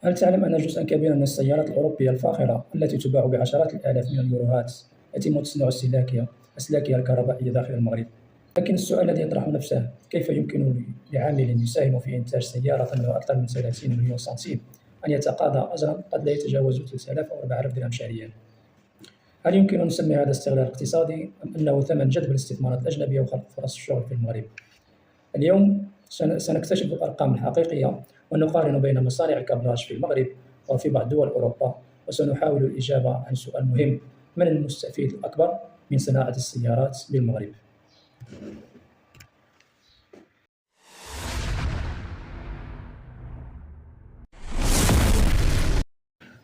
هل تعلم أن جزءًا كبيرًا من السيارات الأوروبية الفاخرة التي تُباع بعشرات الآلاف من اليوروهات يتم تصنيع أسلاكها الكهربائية داخل المغرب؟ لكن السؤال الذي يطرح نفسه: كيف يمكن لعامل يساهم في إنتاج سيارة ثمنها أكثر من 30 مليون سنتيم أن يتقاضى أجرًا قد لا يتجاوز 3000 أو 4000 درهم شهريًا؟ هل يمكن أن نسمي هذا استغلال اقتصادي أم أنه ثمن جذب الاستثمارات الأجنبية وخلق فرص الشغل في المغرب؟ اليوم سنكتشف الأرقام الحقيقية ونقارن بين مصانع الكابلاج في المغرب وفي بعض دول أوروبا، وسنحاول الإجابة عن سؤال مهم: من المستفيد الأكبر من صناعة السيارات بالمغرب؟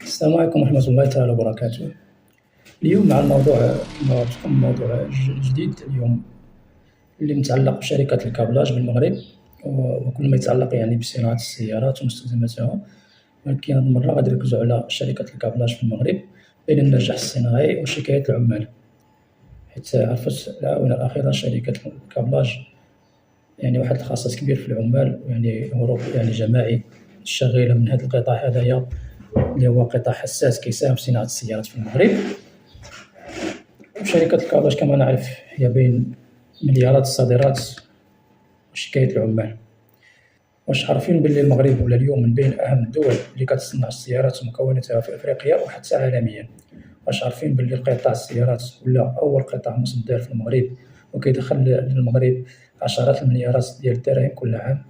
السلام عليكم ورحمة الله تعالى وبركاته. اليوم مع موضوع جديد اليوم اللي متعلق بشركة الكابلاج بالمغرب وكل ما يتعلق بصناعة السيارات ومستلزماتها، ولكن هذه المرة غادي نركزو على شركة الكابلاج في المغرب بين النجاح الصناعي وشكاية العمال، حيت عرفت الآونة الأخيرة شركة الكابلاج واحد الخصاص كبير في العمال، هروب جماعي الشغيلة من هذا القطاع هذايا اللي هو قطاع حساس كيساهم في صناعة السيارات في المغرب. وشركة الكابلاج كما نعرف هي بين مليارات الصادرات وشكاية العمال. واش عارفين بلي المغرب ولا اليوم من بين أهم الدول اللي كتصنع السيارات ومكوناتها في أفريقيا وحتى عالميا؟ واش عارفين بلي قطاع السيارات ولا أول قطاع مصدر في المغرب وكيدخل للمغرب عشرات المليارات ديال الدراهم كل عام؟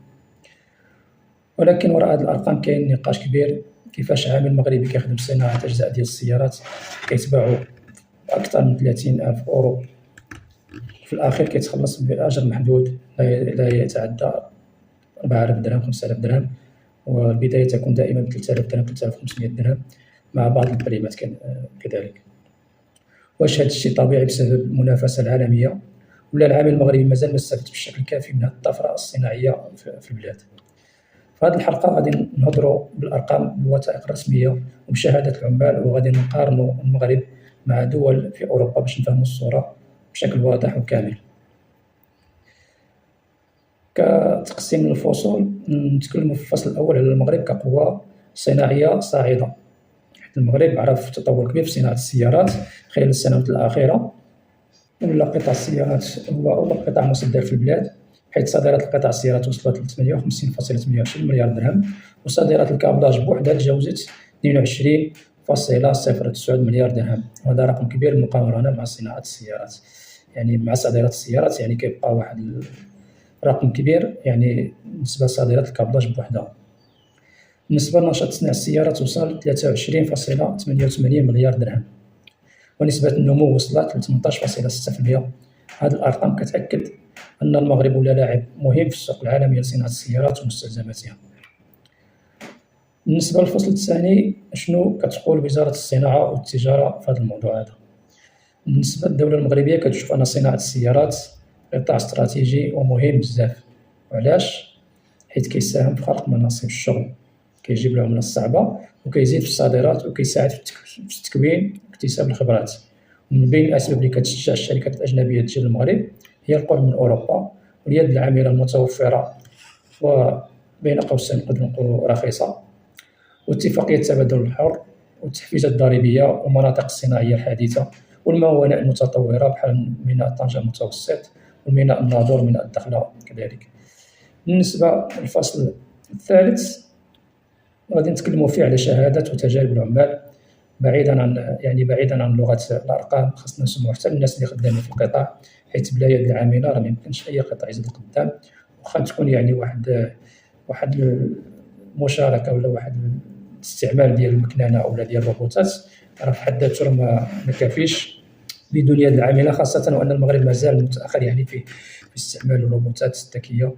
ولكن وراء هذه الأرقام كاين نقاش كبير: كيفاش عامل مغربي كيخدم صناعة أجزاء ديال السيارات كيتباعوا بأكثر من 30,000 أورو في الأخير كيتخلص بأجر محدود لا يتعدى 4000 درهم 5000 درهم، والبداية تكون دائما ب 3000 درهم 3500 درهم مع بعض البريمات كذلك. واش هذا الشيء طبيعي بسبب المنافسة العالمية، ولا العامل المغربي مازال ما استفدش بشكل كافي من هذه الطفرة الصناعية في البلاد؟ في هذه الحلقة غادي نهضروا بالأرقام بالوثائق الرسمية وبشهادة العمال، وغادي نقارنوا المغرب مع دول في أوروبا باش نفهموا الصورة بشكل واضح وكامل. كتقسيم الفصول، نتكلموا في الفصل الأول على المغرب كقوة صناعية صاعدة، حيت المغرب عرف تطور كبير في صناعة السيارات خلال السنوات الأخيرة. ولا قطاع السيارات هو أول قطاع مصدر في البلاد، حيث صادرات القطاع السيارات وصلت ل 58.28 مليار درهم، وصادرات الكابلاج بوحدها تجاوزت 22.09 مليار درهم، وهذا رقم كبير مقارنة مع صناعة السيارات. مع صادرات السيارات كيبقى واحد رقم كبير بالنسبة لصادرات الكابلاج بوحدها. بالنسبة لنشاط تصنيع السيارات وصل 23.88 مليار درهم، ونسبة النمو وصلت ل 18.6%. هذه الأرقام كتأكد أن المغرب ولا لاعب مهم في السوق العالمي لصناعة السيارات ومستلزماتها. بالنسبة للفصل الثاني، شنو كتقول وزارة الصناعة والتجارة في هذا الموضوع هذا؟ بالنسبة للدولة المغربية كتشوف أن صناعة السيارات قطاع استراتيجي ومهم بزاف. وعلاش؟ حيت كيساهم في خلق مناصب الشغل، كيجيب العملة الصعبة وكيزيد في الصادرات وكيساعد في التكوين واكتساب الخبرات. ومن بين الأسباب اللي كتشجع الشركات الأجنبية تجي للمغرب هي القرب من أوروبا واليد العاملة المتوفرة وبين قوسين نقدر نقولوا رخيصة، واتفاقية التبادل الحر والتحفيزات الضريبية والمناطق الصناعية الحديثة والموانئ المتطورة بحال ميناء طنجة المتوسط وميناء الناظور وميناء الدخلة كذلك. بالنسبة للفصل الثالث غادي نتكلموا فيه على شهادات وتجارب العمال. بعيدا عن لغة الأرقام، خاصنا نسمعوا حتى الناس اللي خدامين في القطاع، حيت بلا يد العاملة راه ميمكنش أي قطاع يزيد القدام. واخا تكون واحد المشاركة ولا واحد الاستعمال ديال المكننة أو ديال الروبوتات، راه في حد ذاته ما كافيش بدون يد العاملة، خاصة وأن المغرب مازال متأخر في استعمال الروبوتات الذكية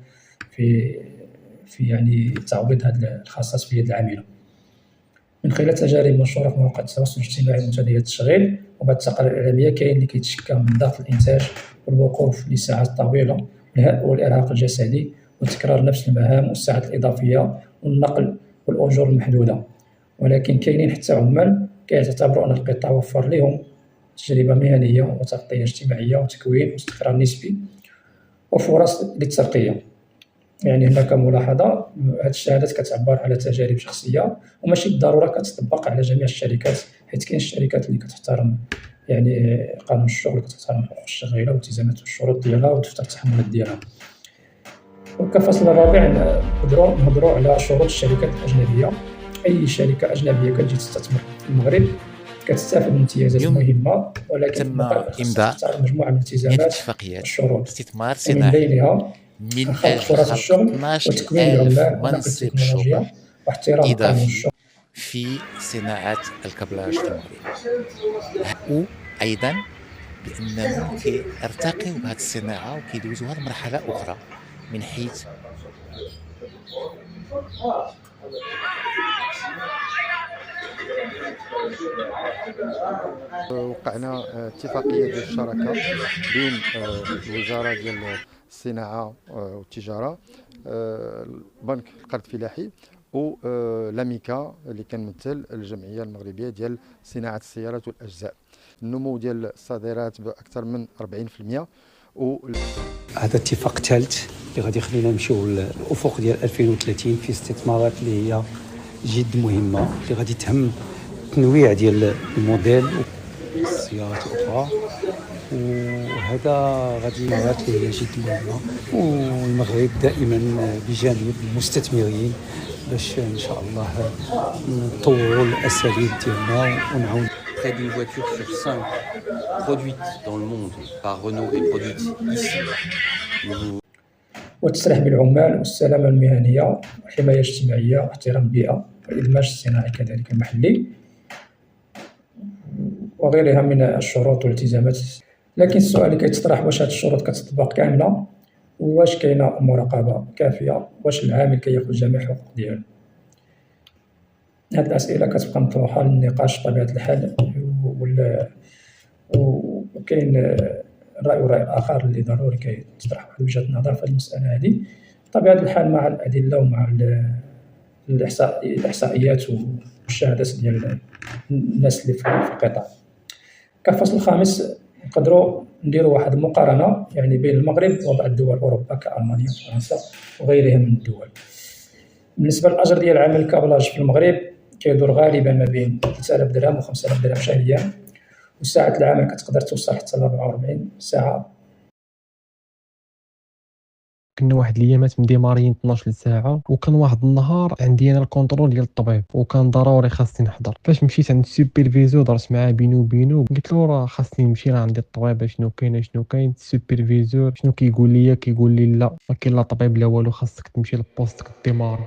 في تعويض هذا الخصائص في يد العاملة. من خلال تجارب منشورة في مواقع التواصل الاجتماعي ومنتديات التشغيل وبعض التقارير الإعلامية، كاين اللي كيتشكى من ضغط الإنتاج والوقوف لساعات طويلة والإرهاق الجسدي وتكرار نفس المهام والساعات الإضافية والنقل والأجور المحدودة. ولكن كاينين حتى عمال كيعتبروا أن القطاع وفر لهم تجربة مهنية وتغطية اجتماعية وتكوين واستقرار نسبي وفرص للترقية. يعني هناك ملاحظة، هاد الشهادات كتعبر على تجارب شخصية وماشي بالضرورة كتطبق على جميع الشركات، حيت كاين الشركات اللي كتحترم يعني قانون الشغل، كتحترم حقوق الشغيلة والالتزامات والشروط ديالها ودفتر التحملات ديالها. وكفصل الرابع نهضروا على شروط الشركات الأجنبية. أي شركة أجنبية كتجي تستثمر في المغرب كتستافد من امتيازات اليوم مهمة، ولكن في تم المقابل خاصها إمضاء تحترم مجموعة من 8 الالتزامات اتفاقيات والشروط، استثمار ومن صناعي بينها من خلق أجل فرص خلق الشغل 12 وتكوين ألف العمال ونقل منصب شغل التكنولوجيا واحترام قانون إضافي الشغل. في صناعة الكابلاج في المغرب. وأيضا بأنه كيرتقيو بهذه الصناعة وكيدوزوها لمرحلة أخرى من حيث وقعنا اتفاقيه ديال الشراكه بين الوزاره ديال الصناعه والتجاره، البنك القرض الفلاحي، ولاميكا اللي كنمثل الجمعيه المغربيه ديال صناعه السيارات والاجزاء. النمو ديال الصادرات باكثر من 40%. هذا اتفاق ثالث اللي غادي يخلينا نمشيو للافق ديال 2030 في استثمارات اللي هي جد مهمه، اللي غادي تهم التنويع ديال الموديل والسيارات الاخرى، وهذا غادي مرات اللي هي جد مهمه. والمغرب دائما بجانب المستثمرين باش ان شاء الله نطوروا الاساليب ديالنا ونعاون. Près d'une voiture sur 5 produite dans le monde par Renault est produite ici. والتسريح بالعمال والسلامة المهنية والحماية الاجتماعية واحترام البيئة والإدماج الصناعي كذلك المحلي وغيرها من الشروط والالتزامات. لكن السؤال اللي كيتطرح، واش هاد الشروط كتطبق كاملة؟ واش كاينة مراقبة كافية؟ واش العامل كياخذ جميع الحقوق ديالو؟ هاد الأسئلة كتبقى مطروحة للنقاش بطبيعة الحال. وكاين رأي آخر اللي ضروري كيطرح واحد وجهة نظر في المسألة هذه بطبيعة الحال مع الأدلة ومع الإحصائيات والشهادات ديال الناس اللي في القطاع. كالفصل الخامس نقدروا نديروا واحد المقارنة يعني بين المغرب وبعض دول أوروبا كألمانيا وفرنسا وغيرها من الدول. بالنسبة للأجر ديال عمل الكابلاج في المغرب كيدور غالبا ما بين 3000 درهم و 5000 درهم شهريا، وساعة العمل كتقدر توصل حتى ل 44 ساعة. كنا واحد الايامات مديماريين 12 ساعه، وكان واحد النهار عندي انا الكونترول ديال الطبيب وكان ضروري خاصني نحضر. فاش مشيت عند السوبرفيزور درت معاه بينو وبينو، قلت له راه خاصني نمشي راه عندي الطبيب شنو كاين. السوبرفيزور شنو كيقول لي لا ما كاين لا طبيب لا والو، خاصك تمشي لبوستك الديماري.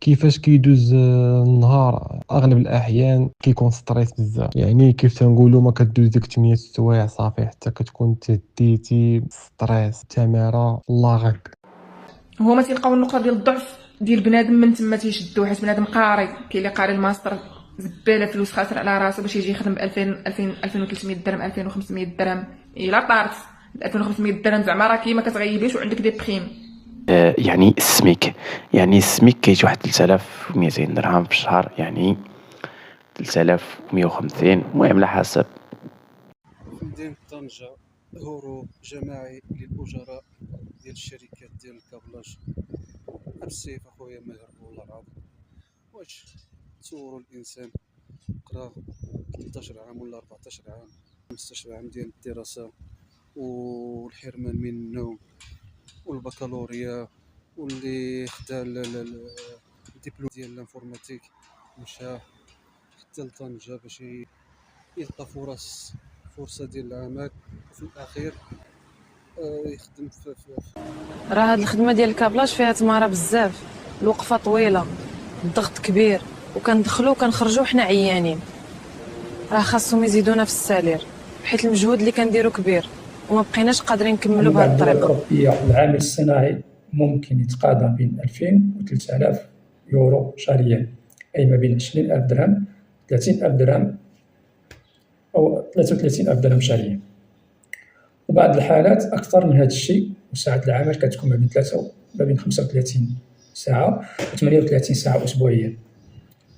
كيفاش كيدوز النهار؟ اغلب الاحيان كيكون ستريس بزاف، يعني كيف تنقولوا ما كدوز ديك 8 سوايع صافي حتى كتكون تهديتي ستريس تماره الله غك. هما تيلقاو النقطه ديال الضعف ديال بنادم من تما تيشدوه، حيت بنادم قاري كاين اللي قاري الماستر زباله فلوس خاسر على راسو باش يجي يخدم ب 2000 2300 درهم 2500 درهم الا طارت 2500 درهم زعما راه ما كتغيبيش وعندك دي بريم. يعني السميك كيجي واحد 3200 درهم في الشهر، يعني 3150 المهم على حسب. في مدينة طنجة هروب جماعي للأجراء ديال الشركات ديال الكابلاج. بالسيف اخويا ما يهربوا والله العظيم. واش تصوروا الانسان قرا 13 عام ولا 14 عام 15 عام ديال الدراسة والحرمان من النوم والبكالوريا، واللي خدا الدبلوم ديال الانفورماتيك مشى حتى لطنجة باش يلقى فرصة ديال العمل، وفي الأخير يخدم في راه هاد الخدمة ديال الكابلاج فيها تمارة بزاف، الوقفة طويلة، الضغط كبير، وكندخلو وكنخرجو حنا عيانين. راه خاصهم يزيدونا في السالير حيت المجهود اللي كنديرو كبير وما بقيناش قادرين نكملوا بهذه الطريقه. الأوروبية العامل الصناعي ممكن يتقاضى بين 2000 و 3000 يورو شهريا، أي ما بين 20000 درهم 30000 درهم أو 33000 درهم شهريا. وبعض الحالات أكثر من هذا الشيء، وساعة العمل كتكون ما بين 35 ساعة و 38 ساعة أسبوعيا،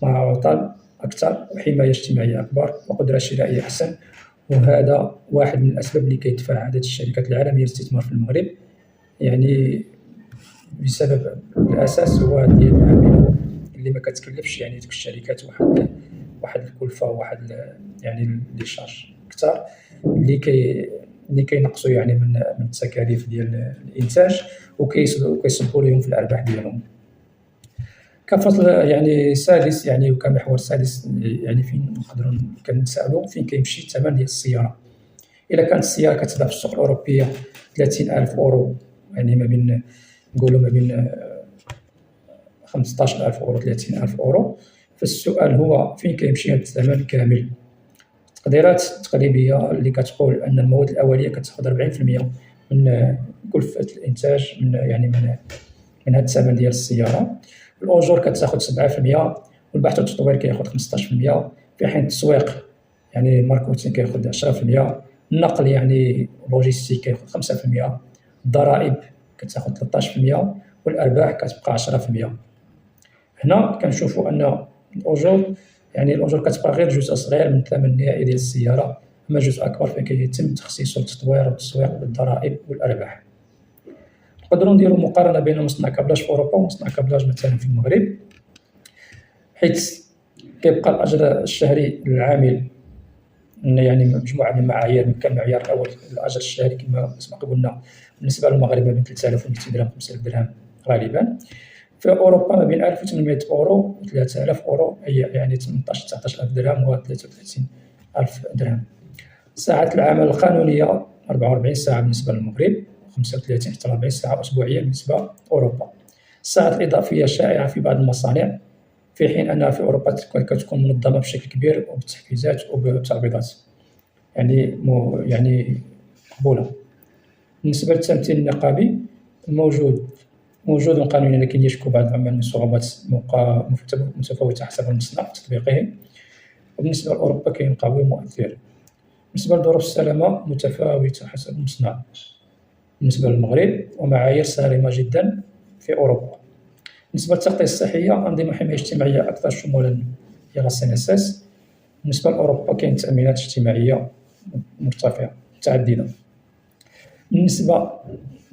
مع عطل أكثر وحماية اجتماعية أكبر وقدرة شرائية أحسن. وهذا واحد من الأسباب اللي كيدفع عدد الشركات العالمية للاستثمار في المغرب، يعني بسبب الأساس هو ديال العامل اللي ما كتكلفش يعني ديك الشركات واحد الكلفة وواحد يعني لي شارج أكثر اللي كينقصوا يعني من التكاليف ديال الإنتاج وكيصبوا لهم في الأرباح ديالهم. كفصل يعني سادس يعني وكمحور سادس يعني فين نقدروا كنتسائلوا فين كيمشي الثمن ديال السيارة. إلا كانت السيارة كتباع في السوق الأوروبية 30,000 أورو، يعني ما بين نقولوا ما بين 15,000 أورو 30,000 أورو، فالسؤال هو فين كيمشي هذا الثمن كامل. التقديرات التقريبية اللي كتقول أن المواد الأولية كتاخذ 40% من كلفة الإنتاج من هذا الثمن ديال السيارة، الأجور كتاخذ 7%، والبحث والتطوير كياخذ 15%، في حين التسويق يعني الماركتينغ كياخذ 10%، النقل يعني لوجيستيك كياخذ 5%، الضرائب كتاخذ 13%، والأرباح كتبقى 10%. هنا كنشوفوا أن الأجور كتبقى غير جزء صغير من الثمن النهائي ديال السيارة، أما جزء أكبر فين كيتم تخصيصه للتطوير والتسويق والضرائب والأرباح. نقدروا نديروا مقارنة بين مصنع كابلاج في أوروبا ومصنع كابلاج مثلا في المغرب، حيث كيبقى الأجر الشهري للعامل يعني مجموعة من المعايير. كالمعيار الأول الأجر الشهري كما قلنا بالنسبة للمغرب ما بين 3200 درهم 5000 درهم غالبا، في أوروبا ما بين 1800 أورو و 3000 أورو، أي يعني 19,000 درهم و 33,000 درهم. ساعات العمل القانونية 44 ساعة بالنسبة للمغرب، 35 حتى 40 ساعة أسبوعيا بالنسبة لأوروبا. الساعات الإضافية شائعة في بعض المصانع، في حين أنها في أوروبا كتكون منظمة بشكل كبير وبتحفيزات وبتعويضات يعني مقبولة. بالنسبة للتمثيل النقابي موجود قانونيا، لكن يشكو بعض العمال من صعوبات متفاوتة حسب المصنع في تطبيقه. وبالنسبة لأوروبا كاين قوي مؤثر. بالنسبة لظروف السلامة متفاوتة حسب المصنع بالنسبة للمغرب، ومعايير صارمة جدا في أوروبا. بالنسبة للتغطية الصحية أنظمة حماية اجتماعية أكثر شمولا هي لا CNSS. بالنسبة لأوروبا كاين تأمينات اجتماعية مرتفعة متعددة. بالنسبة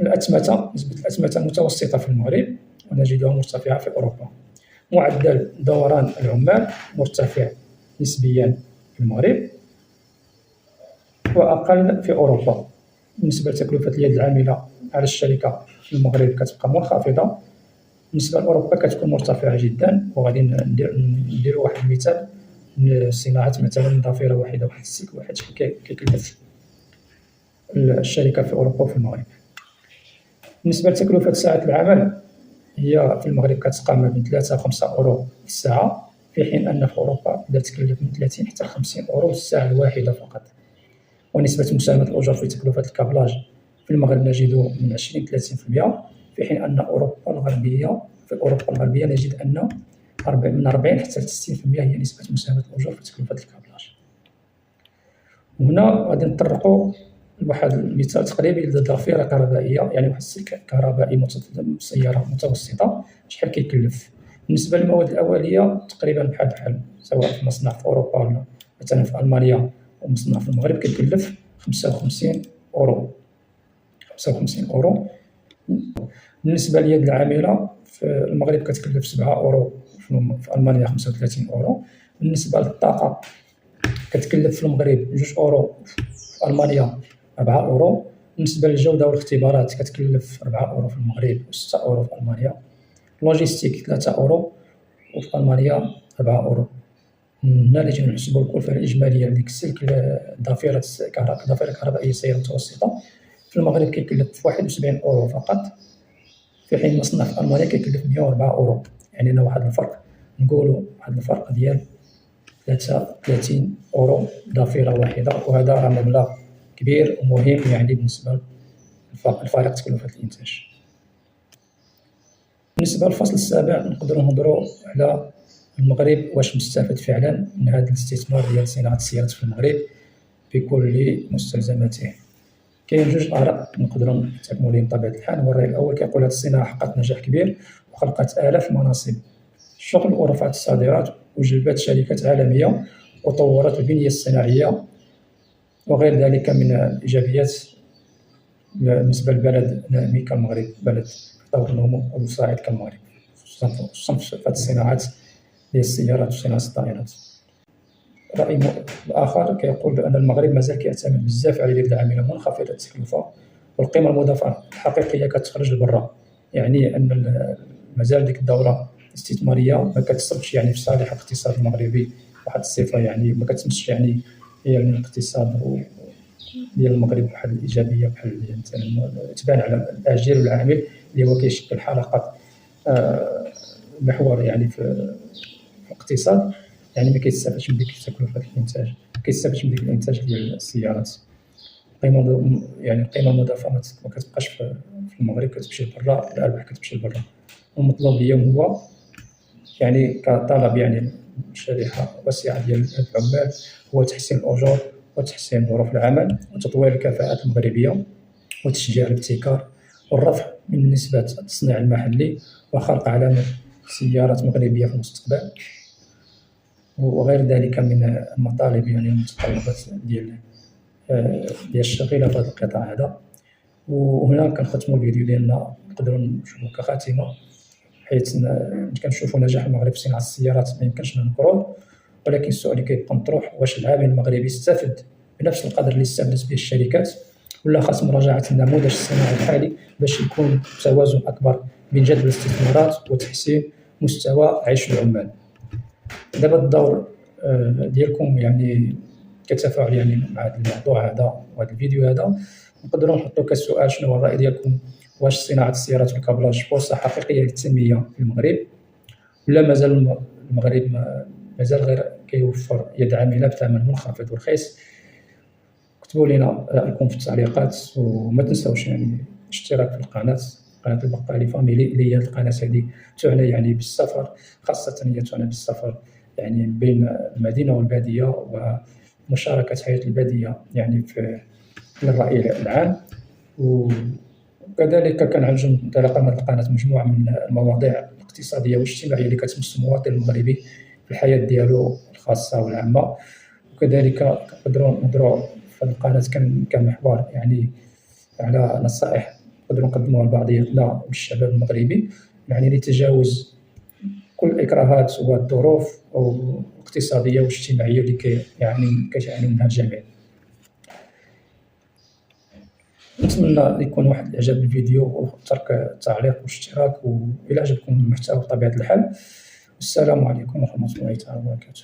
للأتمتة، نسبة الأتمتة متوسطة في المغرب ونجدها مرتفعة في أوروبا. معدل دوران العمال مرتفع نسبيا في المغرب وأقل في أوروبا. بالنسبة لتكلفة اليد العاملة على الشركة في المغرب كتبقى منخفضة، بالنسبة لأوروبا كتكون مرتفعة جدا. وغادي ندير واحد المثال، صناعة مثلا ضفيرة واحدة واحد السلك واحد كيكلف الشركة في أوروبا وفي المغرب. بالنسبة لتكلفة ساعة العمل هي في المغرب كتبقى ما بين 3 و 5 أورو في الساعة، في حين أن في أوروبا تقدر تكلف من 30 حتى 50 أورو الساعة الواحدة فقط. ونسبة مساهمة الأجور في تكلفة الكابلاج في المغرب نجد من 20 إلى 30%، في حين أن في أوروبا الغربية نجد أن من 40 حتى 60% هي نسبة مساهمة الأجور في تكلفة الكابلاج. وهنا غادي نطرقوا لواحد المثال تقريبي للضفيرة كهربائية، يعني واحد السلك كهربائي سيارة متوسطة شحال كيكلف. بالنسبة للمواد الأولية تقريبا بحال سواء في مصنع في أوروبا ولا مثلا في ألمانيا ومصنع في المغرب كيكلف 55 أورو. بالنسبة لليد العاملة في المغرب كتكلف 7 أورو، في ألمانيا 35 أورو. بالنسبة للطاقة كتكلف في المغرب 2 أورو، في ألمانيا 4 أورو. بالنسبة للجودة والاختبارات كتكلف 4 أورو في المغرب و6 أورو في ألمانيا. اللوجيستيك 3 أورو وفي ألمانيا 4 أورو. هنا اللي جينا نحسبوا الكلفة الإجمالية لديك السلك ضفيرة كهربائية سيارة متوسطة في المغرب كيكلف 71 أورو فقط، في حين مصنع في ألمانيا كيكلف 104 أورو. يعني هنا واحد الفرق ديال 33 أورو ضفيرة واحدة، وهذا راه مبلغ كبير ومهم يعني بالنسبة لفارق تكلفة الإنتاج. بالنسبة للفصل السابع نقدروا نهضروا على المغرب واش مستفاد فعلا من هذا الاستثمار ديال صناعة السيارات في المغرب بكل مستلزماته. كاين جوج آراء نقدروا نحتكموا لهم بطبيعة الحال. هو الرأي الأول كيقول هذه الصناعة حققت نجاح كبير وخلقت آلاف المناصب الشغل ورفعت الصادرات وجلبت شركات عالمية وطورت البنية الصناعية وغير ذلك من الإيجابيات بالنسبة لبلد نامي كالمغرب، بلد تطور النمو والصاعد كالمغرب، خصوصا في هذه الصناعات ديال السيارات وصناعة الطائرات. رأي آخر كيقول أن المغرب مازال كيعتمد بزاف على اليد العاملة منخفضة التكلفة والقيمة المضافة الحقيقية كتخرج لبرا، يعني أن مازال ديك الدورة الاستثمارية ما كتصبش يعني في صالح الاقتصاد المغربي واحد الصفة، يعني ما كتمسش يعني هي الاقتصاد ديال المغرب بواحد الإيجابية بحال مثلا تبان على الأجير والعامل اللي هو كيشكل حلقة محور يعني في الاقتصاد، يعني ما كيستافدش من ديك التكلفة الإنتاج، ما كيستافدش من ديك الإنتاج ديال السيارات. يعني القيمة المضافة ما كتبقاش في المغرب، كتمشي لبرا، الأرباح كتمشي لبرا. والمطلوب اليوم هو يعني كطلب يعني شريحة واسعة ديال العمال هو تحسين الأجور وتحسين ظروف العمل وتطوير الكفاءات المغربية وتشجيع الابتكار والرفع من نسبة التصنيع المحلي وخلق علامة سيارات مغربية في المستقبل وغير ذلك من المطالب يعني المتطلبات ديال الشغيلة في هذا القطاع هذا. وهنا كنختموا الفيديو ديالنا، نقدروا نشوفوا كخاتمة حيث كنشوفوا نجاح المغرب في صناعة السيارات ما يمكنش ننكروه، ولكن السؤال اللي كيبقى مطروح واش العامل المغربي استفد بنفس القدر اللي استفدت به الشركات، ولا خاص مراجعة النموذج الصناعي الحالي باش يكون توازن أكبر بين جذب الاستثمارات وتحسين مستوى عيش العمال. دابا الدور ديالكم يعني كتفاعل يعني مع هذا الموضوع هذا وهذا الفيديو هذا، نقدروا نحطوا كسؤال شنو هو الرأي ديالكم؟ واش صناعة السيارات والكابلاج فرصة حقيقية للتنمية في المغرب، ولا مازال المغرب مازال غير كيوفر يد عاملة بثمن منخفض ورخيص؟ كتبوا لنا رأيكم في التعليقات، وما تنساوش يعني الاشتراك في قناة البقالي فاميلي اللي هي القناة هذه تعنى يعني بالسفر، خاصة هي تعنى بالسفر يعني بين المدينة والبادية ومشاركة حياة البادية يعني في الرأي العام. وكذلك كنعالجوا انطلاقا من القناة مجموعة من المواضيع الاقتصادية والاجتماعية اللي كتمس المواطن المغربي في الحياة ديالو الخاصة والعامة، وكذلك نقدروا في القناة كمحور يعني على نصائح نقدروا نقدموها لبعضياتنا والشباب المغربي يعني لتجاوز كل الإكراهات والظروف الاقتصادية والاجتماعية اللي كيعاني منها الجميع. نتمنى يكون واحد الإعجاب بالفيديو وترك تعليق واشتراك، وإلى عجبكم المحتوى بطبيعة الحال. والسلام عليكم ورحمة الله تعالى وبركاته.